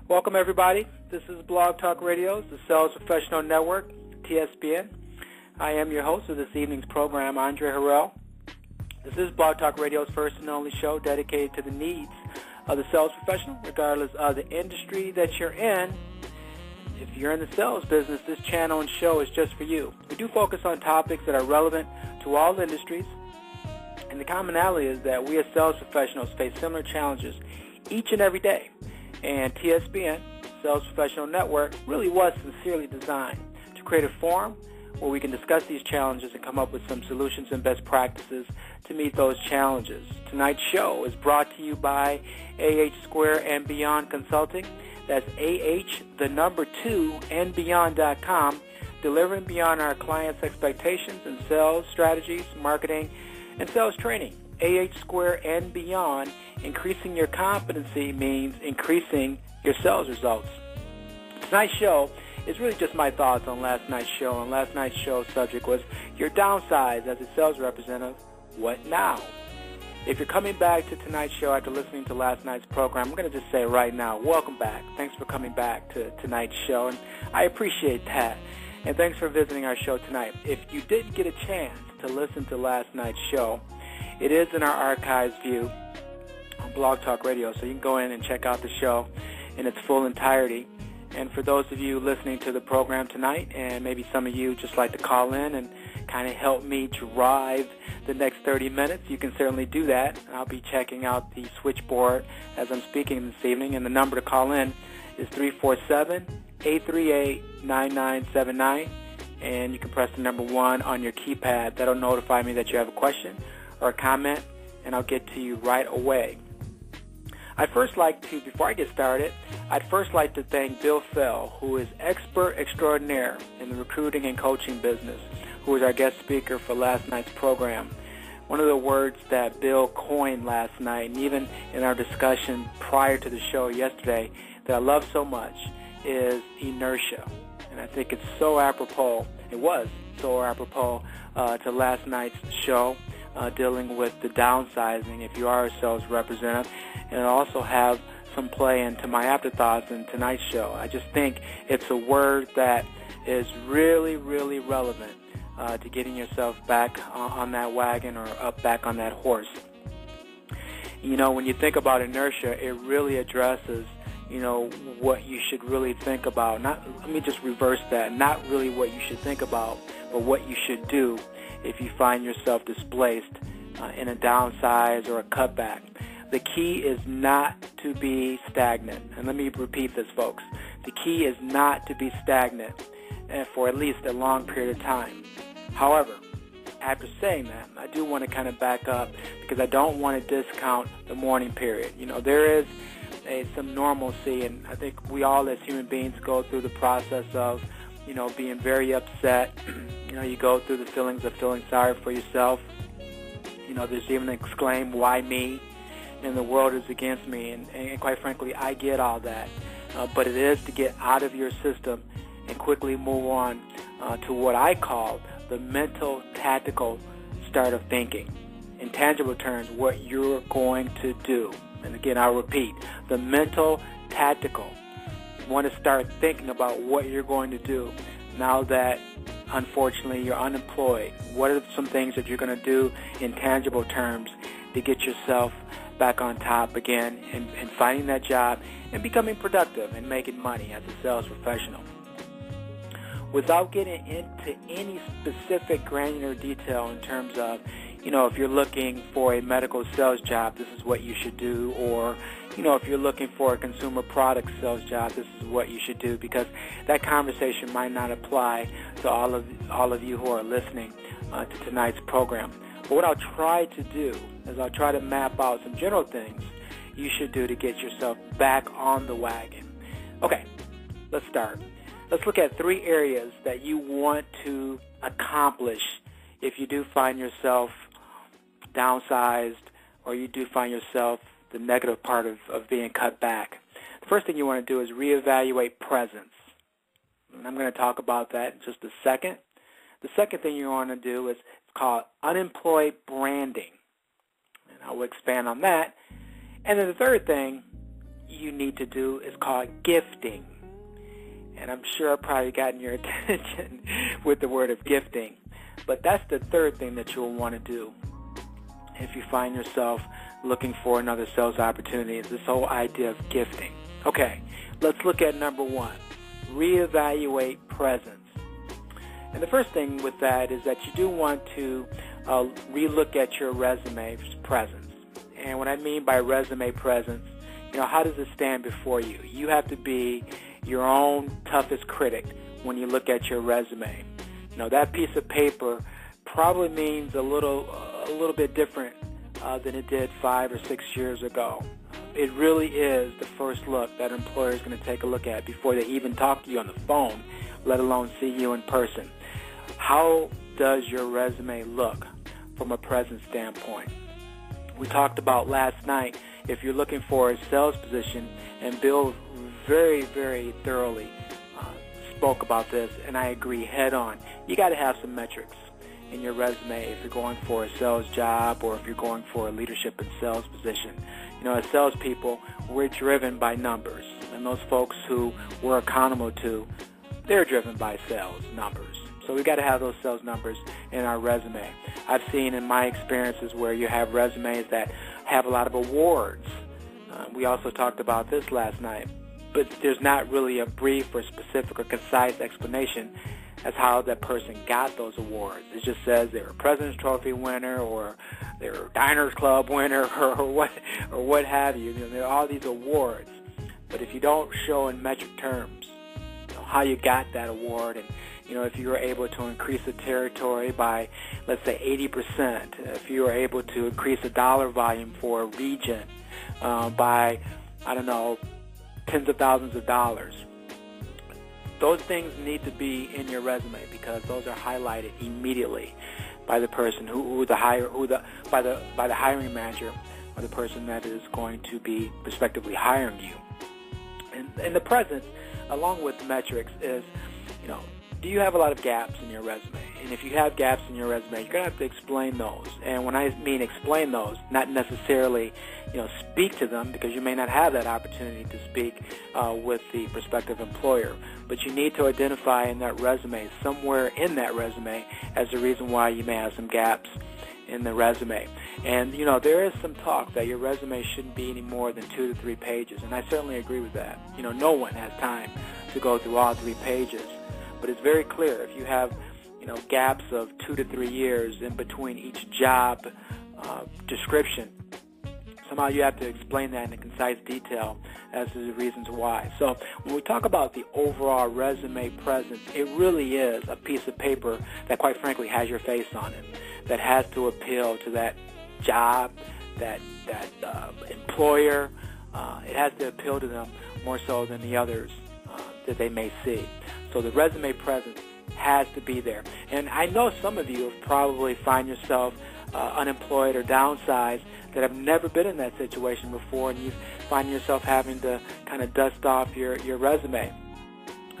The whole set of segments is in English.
Welcome, everybody. This is Blog Talk Radio's, the Sales Professional Network, TSPN. I am your host of this evening's program, Andre Harrell. This is Blog Talk Radio's first and only show dedicated to the needs of the sales professional, regardless of the industry that you're in. If you're in the sales business, this channel and show is just for you. We do focus on topics that are relevant to all industries, and the commonality is that we as sales professionals face similar challenges each and every day. And TSPN, Sales Professional Network, really was sincerely designed to create a forum where we can discuss these challenges and come up with some solutions and best practices to meet those challenges. Tonight's show is brought to you by AH and Beyond Consulting. That's AH2 and Beyond.com, delivering beyond our clients' expectations in sales strategies, marketing, and sales training. AH and Beyond, increasing your competency means increasing your sales results. Tonight's show is really just my thoughts on last night's show. And last night's show subject was, you're downsized as a sales representative. What now? If you're coming back to tonight's show after listening to last night's program, I'm going to just say right now, welcome back. Thanks for coming back to tonight's show, and I appreciate that. And thanks for visiting our show tonight. If you didn't get a chance to listen to last night's show, it is in our archives view on Blog Talk Radio, so you can go in and check out the show in its full entirety. And for those of you listening to the program tonight, and maybe some of you just like to call in and kind of help me drive the next 30 minutes, you can certainly do that. I'll be checking out the switchboard as I'm speaking this evening, and the number to call in is 347-838-9979, and you can press the number 1 on your keypad. That'll notify me that you have a question or a comment, and I'll get to you right away. Before I get started, I'd first like to thank Bill Fell, who is expert extraordinaire in the recruiting and coaching business, who was our guest speaker for last night's program. One of the words that Bill coined last night, and even in our discussion prior to the show yesterday, that I love so much, is inertia. And I think it's so apropos, it was so apropos to last night's show, dealing with the downsizing if you are a sales representative, and it'll also have some play into my afterthoughts in tonight's show. I just think it's a word that is really, really relevant to getting yourself back on that wagon or back on that horse. You know, when you think about inertia, it really addresses, what you should really think about. Let me just reverse that. Not really what you should think about, but what you should do if you find yourself displaced in a downsize or a cutback. The key is not to be stagnant. And let me repeat this, folks. The key is not to be stagnant for at least a long period of time. However, after saying that, I do want to kind of back up because I don't want to discount the mourning period. There is some normalcy, and I think we all as human beings go through the process of, being very upset. You go through the feelings of feeling sorry for yourself. There's even an exclaim, why me? And the world is against me. And quite frankly, I get all that. But it is to get out of your system and quickly move on to what I call the mental, tactical start of thinking. In tangible terms, what you're going to do. And again, I'll repeat, the mental, tactical. You want to start thinking about what you're going to do now that, unfortunately, you're unemployed. What are some things that you're going to do in tangible terms to get yourself back on top again and finding that job and becoming productive and making money as a sales professional? Without getting into any specific granular detail in terms of, if you're looking for a medical sales job, this is what you should do, or, if you're looking for a consumer product sales job, this is what you should do, because that conversation might not apply to all of you who are listening to tonight's program. But what I'll try to do is I'll try to map out some general things you should do to get yourself back on the wagon. Okay, let's start. Let's look at 3 areas that you want to accomplish if you do find yourself downsized or you do find yourself the negative part of being cut back. The first thing you want to do is reevaluate presence. And I'm going to talk about that in just a second. The second thing you want to do is called unemployed branding. And I will expand on that. And then the third thing you need to do is called gifting. And I'm sure I've probably gotten your attention with the word of gifting. But that's the third thing that you'll want to do if you find yourself looking for another sales opportunity, is this whole idea of gifting. Okay, let's look at number one, reevaluate presence. And the first thing with that is that you do want to relook at your resume presence. And what I mean by resume presence, how does it stand before you? You have to be your own toughest critic when you look at your resume. That piece of paper probably means a little bit different than it did 5 or 6 years ago. It really is the first look that an employer is going to take a look at before they even talk to you on the phone, let alone see you in person. How does your resume look from a presence standpoint? We talked about last night, if you're looking for a sales position, and Bill very, very thoroughly spoke about this, and I agree head on. You got to have some metrics in your resume if you're going for a sales job or if you're going for a leadership and sales position. As salespeople, we're driven by numbers, and those folks who we're accountable to, they're driven by sales numbers. So we've got to have those sales numbers in our resume. I've seen in my experiences where you have resumes that have a lot of awards. We also talked about this last night, but there's not really a brief or specific or concise explanation as how that person got those awards. It just says they were a President's Trophy winner, or they were a Diners Club winner, or what have you. There are all these awards, but if you don't show in metric terms how you got that award, and if you were able to increase the territory by, let's say, 80%, if you were able to increase the dollar volume for a region by, tens of thousands of dollars, those things need to be in your resume because those are highlighted immediately by the person by the hiring manager, or the person that is going to be prospectively hiring you. And the presence, along with the metrics, is do you have a lot of gaps in your resume? And if you have gaps in your resume, you're going to have to explain those. And when I mean explain those, not necessarily, speak to them, because you may not have that opportunity to speak with the prospective employer. But you need to identify in that resume, somewhere in that resume, as the reason why you may have some gaps in the resume. And, there is some talk that your resume shouldn't be any more than 2 to 3 pages. And I certainly agree with that. No one has time to go through all 3 pages. But it's very clear if you have, gaps of 2 to 3 years in between each job description, somehow you have to explain that in a concise detail as to the reasons why. So when we talk about the overall resume presence, it really is a piece of paper that, quite frankly, has your face on it, that has to appeal to that job, that employer. It has to appeal to them more so than the others that they may see. So the resume presence has to be there. And I know some of you have probably find yourself unemployed or downsized that have never been in that situation before, and you find yourself having to kind of dust off your resume.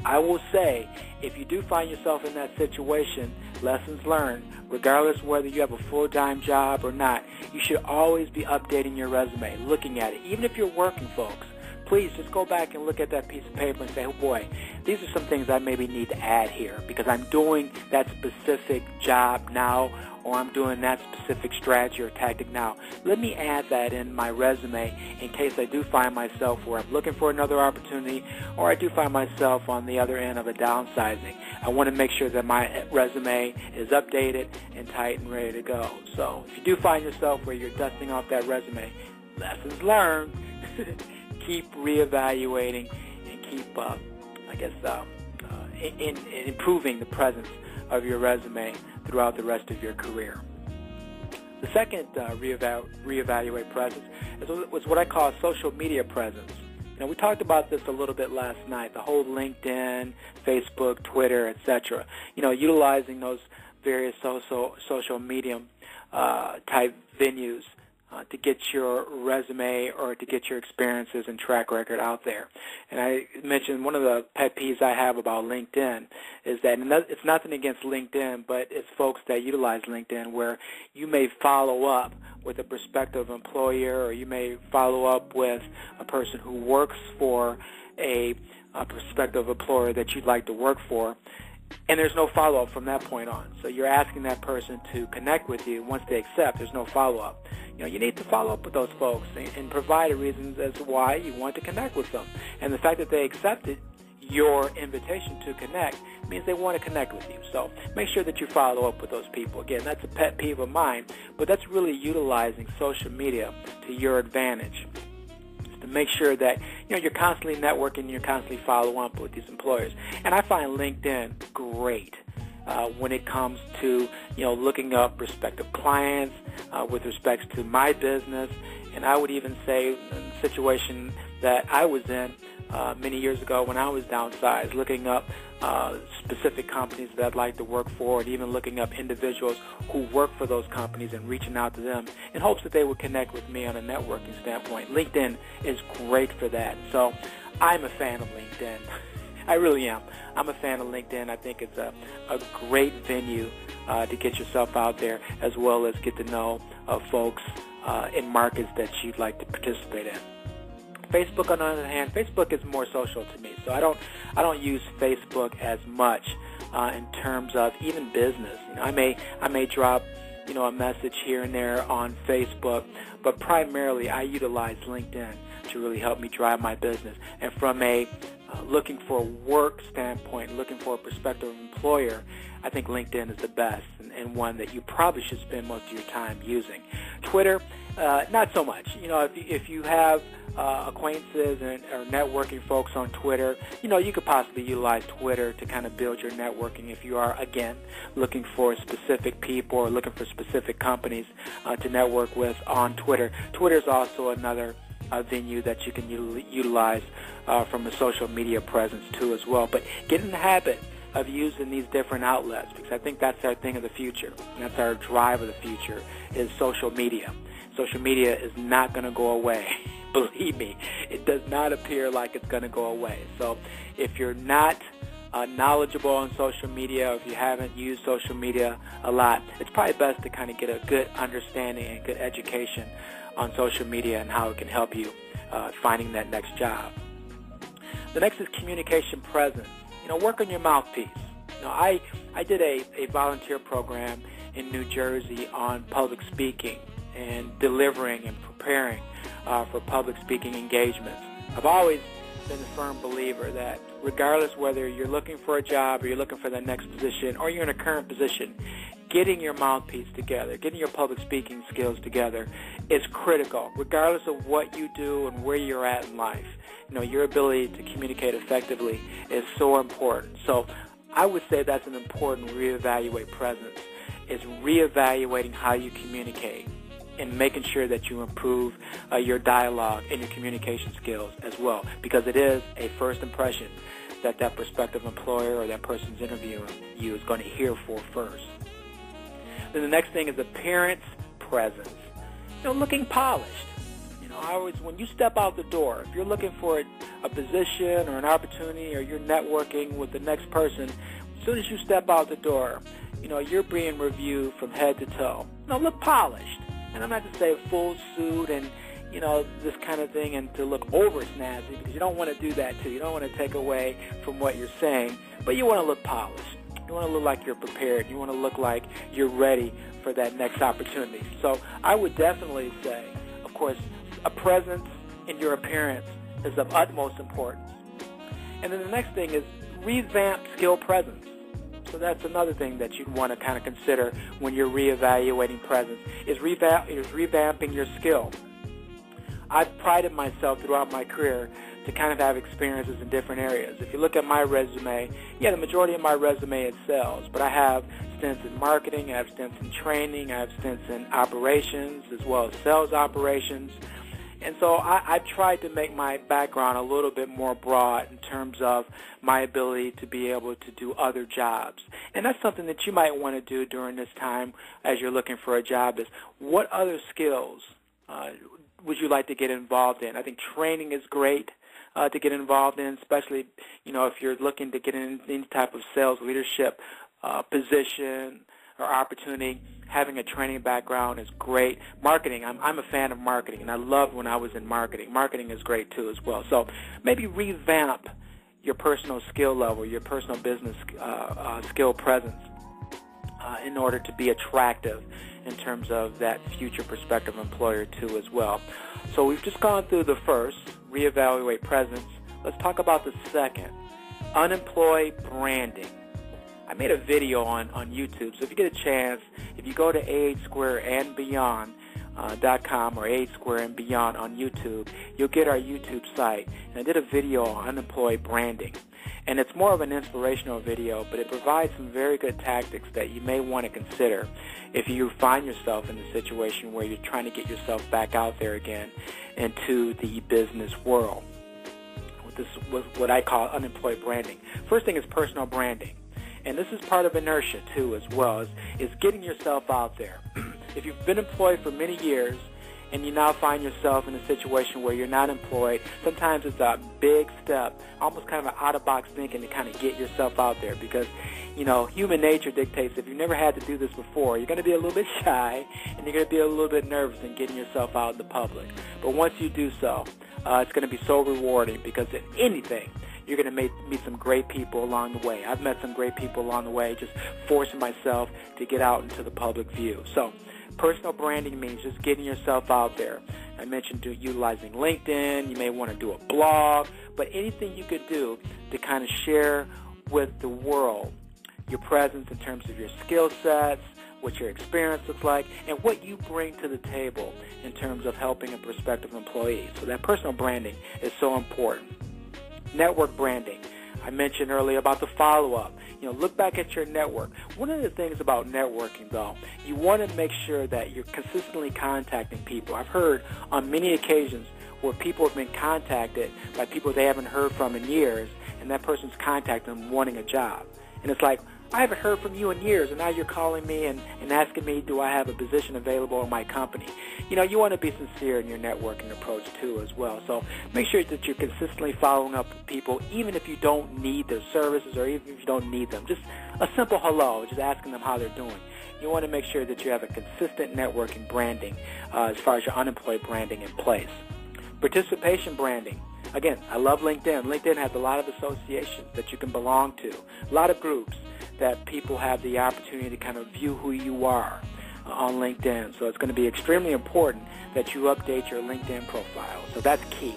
I will say, if you do find yourself in that situation, lessons learned, regardless whether you have a full-time job or not, you should always be updating your resume, looking at it. Even if you're working, folks, please just go back and look at that piece of paper and say, oh boy, these are some things I maybe need to add here because I'm doing that specific job now, or I'm doing that specific strategy or tactic now. Let me add that in my resume in case I do find myself where I'm looking for another opportunity, or I do find myself on the other end of a downsizing. I want to make sure that my resume is updated and tight and ready to go. So if you do find yourself where you're dusting off that resume, lessons learned. Keep reevaluating and keep, improving the presence of your resume throughout the rest of your career. The second reevaluate presence is what I call social media presence. We talked about this a little bit last night, the whole LinkedIn, Facebook, Twitter, etc. Utilizing those various social media type venues to get your resume or to get your experiences and track record out there. And I mentioned one of the pet peeves I have about LinkedIn is that it's nothing against LinkedIn, but it's folks that utilize LinkedIn where you may follow up with a prospective employer, or you may follow up with a person who works for a prospective employer that you'd like to work for, and there's no follow-up from that point on. So you're asking that person to connect with you. Once they accept, there's no follow-up. You need to follow up with those folks and provide reasons as to why you want to connect with them. And the fact that they accepted your invitation to connect means they want to connect with you. So make sure that you follow up with those people. Again, that's a pet peeve of mine, but that's really utilizing social media to your advantage. To make sure that you're constantly networking, you're constantly following up with these employers. And I find LinkedIn great when it comes to looking up prospective clients with respect to my business. And I would even say in the situation that I was in many years ago when I was downsized, looking up specific companies that I'd like to work for, and even looking up individuals who work for those companies and reaching out to them in hopes that they would connect with me on a networking standpoint. LinkedIn is great for that. So I'm a fan of LinkedIn. I really am. I'm a fan of LinkedIn. I think it's a great venue to get yourself out there, as well as get to know folks in markets that you'd like to participate in. Facebook, on the other hand, Facebook is more social to me, so I don't use Facebook as much in terms of even business. I may drop a message here and there on Facebook, but primarily I utilize LinkedIn to really help me drive my business. And from a looking for a work standpoint, looking for a prospective employer, I think LinkedIn is the best and one that you probably should spend most of your time using. Twitter, not so much. If you have acquaintances or networking folks on Twitter, you could possibly utilize Twitter to kind of build your networking if you are, again, looking for specific people or looking for specific companies to network with on Twitter. Twitter is also another venue that you can utilize from a social media presence too as well. But get in the habit of using these different outlets, because I think that's our thing of the future. That's our drive of the future, is social media. Social media is not going to go away. Believe me, it does not appear like it's going to go away. So if you're not knowledgeable on social media, or if you haven't used social media a lot, it's probably best to kind of get a good understanding and good education on social media and how it can help you finding that next job. The next is communication presence. Work on your mouthpiece. I did a volunteer program in New Jersey on public speaking and delivering and preparing for public speaking engagements. I've always been a firm believer that regardless whether you're looking for a job or you're looking for the next position or you're in a current position, getting your mouthpiece together, getting your public speaking skills together is critical, regardless of what you do and where you're at in life. Your ability to communicate effectively is so important. So I would say that's an important reevaluate presence, is reevaluating how you communicate and making sure that you improve your dialogue and your communication skills as well, because it is a first impression that prospective employer or that person's interviewing you is going to hear for first. Then the next thing is appearance presence. Looking polished. When you step out the door, if you're looking for a position or an opportunity, or you're networking with the next person, as soon as you step out the door, you're being reviewed from head to toe. Look polished. And I'm not to say full suit and, this kind of thing, and to look over snazzy, because you don't want to do that too. You don't want to take away from what you're saying, but you want to look polished. You want to look like you're prepared. You want to look like you're ready for that next opportunity. So I would definitely say, of course, a presence in your appearance is of utmost importance. And then the next thing is revamp skill presence. So that's another thing that you'd want to kind of consider when you're reevaluating presence, is revamping your skill. I've prided myself throughout my career to kind of have experiences in different areas. If you look at my resume, the majority of my resume is sales, but I have stints in marketing, I have stints in training, I have stints in operations as well as sales operations. And so I've tried to make my background a little bit more broad in terms of my ability to be able to do other jobs. And that's something that you might want to do during this time as you're looking for a job, is what other skills would you like to get involved in? I think training is great to get involved in, especially, if you're looking to get in any type of sales leadership position or opportunity. Having a training background is great. Marketing, I'm a fan of marketing, and I loved when I was in marketing. Marketing is great too as well. So maybe revamp your personal skill level, your personal business skill presence in order to be attractive in terms of that future prospective employer too as well. So we've just gone through the first, reevaluate presence. Let's talk about the second, unemployed branding. I made a video on YouTube, so if you get a chance, if you go to ahsquareandbeyond.com or AH and Beyond on YouTube, you'll get our YouTube site. And I did a video on unemployed branding. And it's more of an inspirational video, but it provides some very good tactics that you may want to consider if you find yourself in the situation where you're trying to get yourself back out there again into the business world. This was what I call unemployed branding. First thing is personal branding. And this is part of inertia, too, as well, is getting yourself out there. If you've been employed for many years and you now find yourself in a situation where you're not employed, sometimes it's a big step, almost kind of an out-of-box thinking to kind of get yourself out there because, human nature dictates if you've never had to do this before, you're going to be a little bit shy and you're going to be a little bit nervous in getting yourself out in the public. But once you do so, it's going to be so rewarding because in anything, you're going to meet some great people along the way. I've met some great people along the way, just forcing myself to get out into the public view. So personal branding means just getting yourself out there. I mentioned utilizing LinkedIn. You may want to do a blog, but anything you could do to kind of share with the world your presence in terms of your skill sets, what your experience looks like, and what you bring to the table in terms of helping a prospective employee. So that personal branding is so important. Network branding. I mentioned earlier about the follow-up. Look back at your network. One of the things about networking, though, you want to make sure that you're consistently contacting people. I've heard on many occasions where people have been contacted by people they haven't heard from in years, and that person's contacting them wanting a job. And it's like, I haven't heard from you in years, and now you're calling me and asking me, do I have a position available in my company? You want to be sincere in your networking approach, too, as well. So make sure that you're consistently following up with people, even if you don't need their services or even if you don't need them. Just a simple hello, just asking them how they're doing. You want to make sure that you have a consistent networking branding as far as your unemployed branding in place. Participation branding. Again, I love LinkedIn. LinkedIn has a lot of associations that you can belong to, a lot of groups that people have the opportunity to kind of view who you are on LinkedIn. So it's going to be extremely important that you update your LinkedIn profile. So that's key.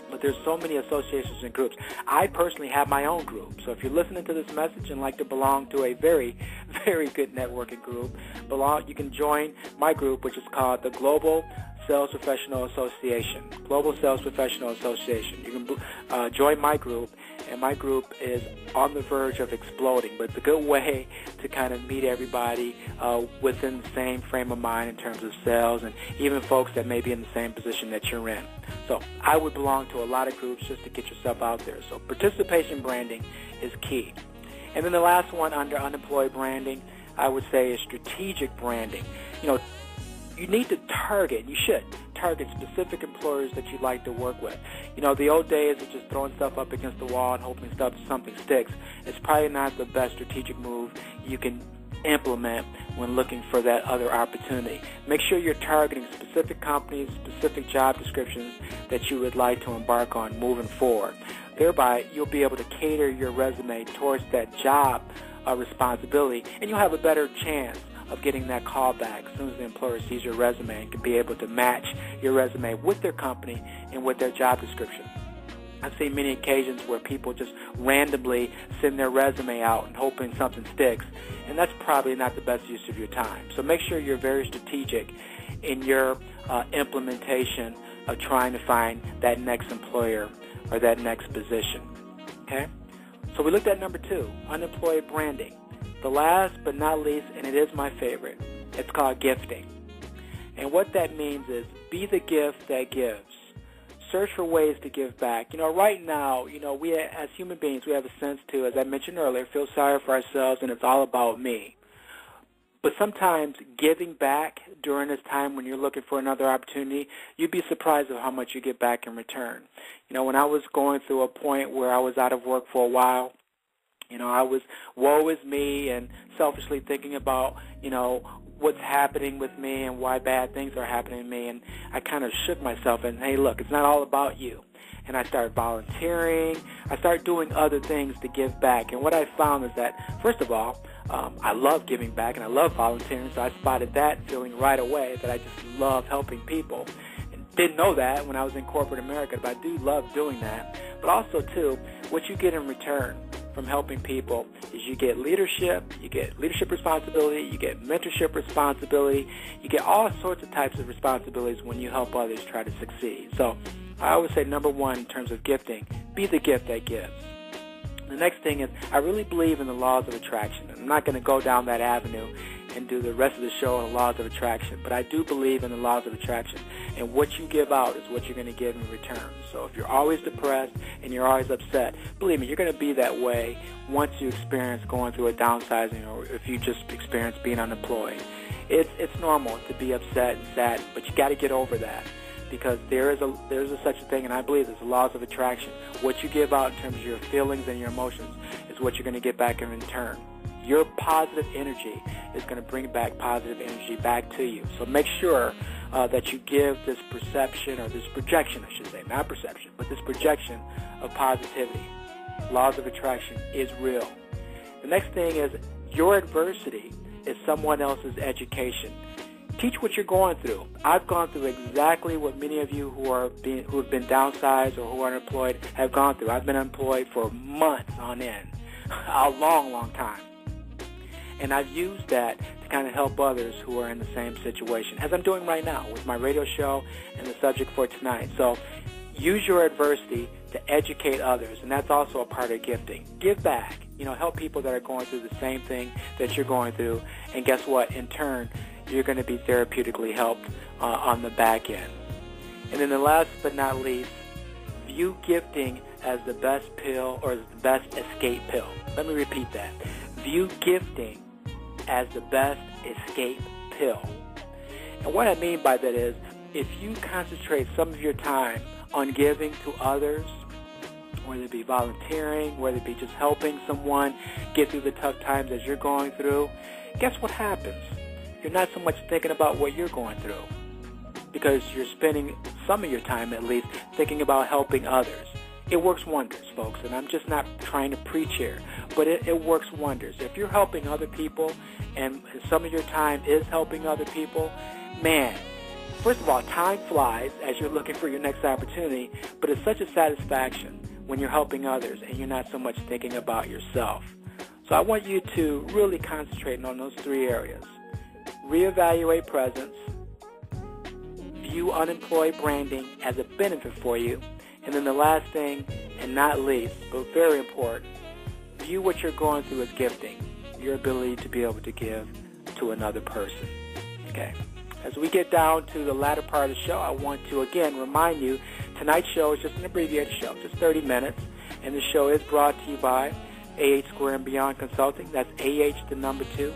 But there's so many associations and groups. I personally have my own group. So if you're listening to this message and like to belong to a very, very good networking group, you can join my group, which is called the Global Sales Professional Association. Global Sales Professional Association. You can join my group, and my group is on the verge of exploding, but it's a good way to kind of meet everybody within the same frame of mind in terms of sales, and even folks that may be in the same position that you're in. So I would belong to a lot of groups just to get yourself out there. So participation branding is key. And then the last one under unemployed branding, I would say, is strategic branding. You need to target, you should target specific employers that you'd like to work with. The old days of just throwing stuff up against the wall and hoping something sticks. It's probably not the best strategic move you can implement when looking for that other opportunity. Make sure you're targeting specific companies, specific job descriptions that you would like to embark on moving forward. Thereby, you'll be able to cater your resume towards that job responsibility, and you'll have a better chance of getting that call back as soon as the employer sees your resume and can be able to match your resume with their company and with their job description. I've seen many occasions where people just randomly send their resume out and hoping something sticks, and that's probably not the best use of your time. So make sure you're very strategic in your implementation of trying to find that next employer or that next position. Okay? So we looked at number 2, unemployed branding. The last but not least, and it is my favorite, it's called gifting. And what that means is be the gift that gives. Search for ways to give back. Right now, we as human beings, we have a sense to, as I mentioned earlier, feel sorry for ourselves, and it's all about me. But sometimes giving back during this time when you're looking for another opportunity, you'd be surprised at how much you get back in return. When I was going through a point where I was out of work for a while, I was woe is me and selfishly thinking about, what's happening with me and why bad things are happening to me. And I kind of shook myself and, hey, look, it's not all about you. And I started volunteering. I started doing other things to give back. And what I found is that, first of all, I love giving back and I love volunteering, so I spotted that feeling right away, that I just love helping people. And didn't know that when I was in corporate America, but I do love doing that. But also, too, what you get in return from helping people is you get leadership responsibility, you get mentorship responsibility, you get all sorts of types of responsibilities when you help others try to succeed. So I always say, number one, in terms of gifting, be the gift that gives. The next thing is, I really believe in the laws of attraction. I'm not going to go down that avenue and do the rest of the show on the laws of attraction, but I do believe in the laws of attraction. And what you give out is what you're going to get in return. So if you're always depressed and you're always upset, believe me, you're going to be that way once you experience going through a downsizing, or if you just experience being unemployed. It's normal to be upset and sad, but you got to get over that, because there's such a thing, and I believe there's the laws of attraction. What you give out in terms of your feelings and your emotions is what you're going to get back in return. Your positive energy is going to bring back positive energy back to you. So make sure that you give this perception, or this projection, I should say, not perception, but this projection of positivity. Laws of attraction is real. The next thing is, your adversity is someone else's education. Teach what you're going through. I've gone through exactly what many of you who have been downsized or who are unemployed have gone through. I've been unemployed for months on end, a long, long time. And I've used that to kind of help others who are in the same situation, as I'm doing right now with my radio show and the subject for tonight. So use your adversity to educate others, and that's also a part of gifting. Give back. Help people that are going through the same thing that you're going through, and guess what? In turn, you're going to be therapeutically helped on the back end. And then the last but not least, view gifting as the best pill, or as the best escape pill. Let me repeat that. View gifting as the best escape pill. And what I mean by that is, if you concentrate some of your time on giving to others, whether it be volunteering, whether it be just helping someone get through the tough times as you're going through, guess what happens? You're not so much thinking about what you're going through, because you're spending some of your time, at least, thinking about helping others. It works wonders, folks, and I'm just not trying to preach here, but it works wonders. If you're helping other people, and some of your time is helping other people, man, first of all, time flies as you're looking for your next opportunity, but it's such a satisfaction when you're helping others and you're not so much thinking about yourself. So I want you to really concentrate on those three areas. Reevaluate presence, view unemployed branding as a benefit for you, and then the last thing, and not least, but very important, view what you're going through as gifting, your ability to be able to give to another person. Okay. As we get down to the latter part of the show, I want to again remind you, tonight's show is just an abbreviated show, just 30 minutes, and the show is brought to you by AH Square and Beyond Consulting. That's AH, the number 2,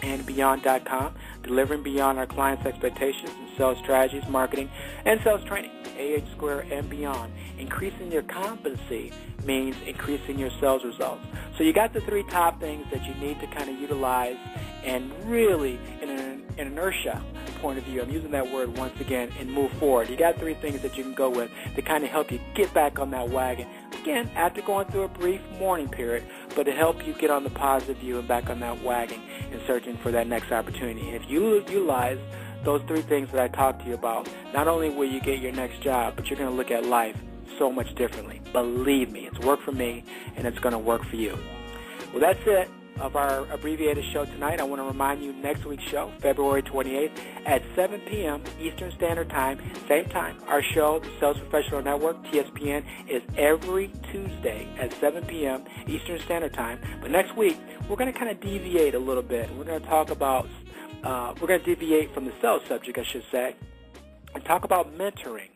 and Beyond.com, delivering beyond our clients' expectations in sales strategies, marketing, and sales training. AH Square and Beyond. Increasing your competency means increasing your sales results. So you got the three top things that you need to kind of utilize, and really, in an inertia point of view, I'm using that word once again, and move forward. You got three things that you can go with to kind of help you get back on that wagon. Again, after going through a brief mourning period, but to help you get on the positive view and back on that wagon and searching for that next opportunity. And if you utilize those three things that I talked to you about, not only will you get your next job, but you're going to look at life so much differently. Believe me, it's worked for me, and it's going to work for you. Well, that's it of our abbreviated show tonight. I want to remind you, next week's show, February 28th at 7 p.m. Eastern Standard Time, same time. Our show, the Sales Professional Network, TSPN, is every Tuesday at 7 p.m. Eastern Standard Time. But next week, we're going to kind of deviate a little bit. We're going to talk about, we're going to deviate from the sales subject, I should say, and talk about mentoring.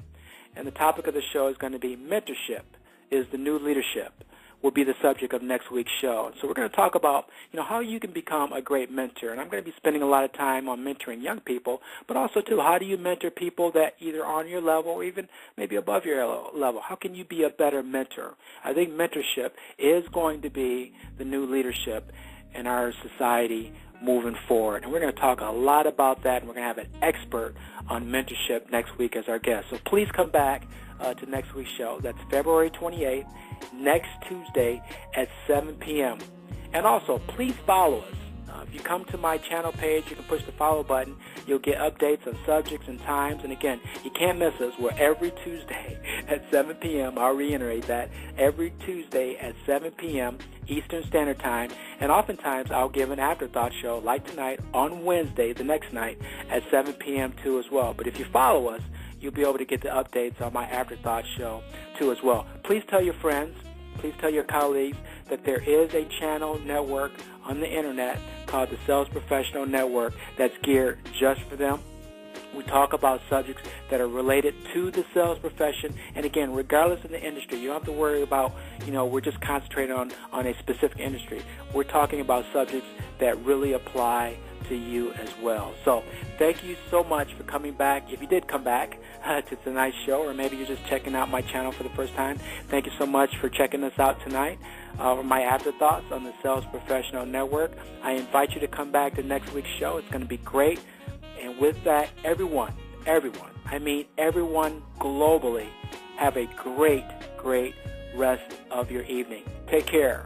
And the topic of the show is going to be mentorship is the new leadership. will be the subject of next week's show. So we're going to talk about, how you can become a great mentor. And I'm going to be spending a lot of time on mentoring young people, but also, too, how do you mentor people that either are on your level or even maybe above your level? How can you be a better mentor? I think mentorship is going to be the new leadership in our society moving forward. And we're going to talk a lot about that, and we're going to have an expert on mentorship next week as our guest. So please come back to next week's show. That's February 28th, next Tuesday at 7 p.m. And also, please follow us. If you come to my channel page, you can push the follow button. You'll get updates on subjects and times. And again, you can't miss us. We're every Tuesday at 7 p.m. I'll reiterate that. Every Tuesday at 7 p.m. Eastern Standard Time. And oftentimes, I'll give an afterthought show like tonight on Wednesday, the next night, at 7 p.m. too as well. But if you follow us, you'll be able to get the updates on my afterthought show too as well. Please tell your friends, please tell your colleagues that there is a channel network on the internet called the Sales Professional Network that's geared just for them. We talk about subjects that are related to the sales profession. And again, regardless of the industry, you don't have to worry about, we're just concentrating on a specific industry. We're talking about subjects that really apply to you as well. So thank you so much for coming back. If you did come back to tonight's show, or maybe you're just checking out my channel for the first time, thank you so much for checking us out tonight. My afterthoughts on the Sales Professional Network. I invite you to come back to next week's show. It's going to be great. And with that, everyone globally, have a great rest of your evening. Take care.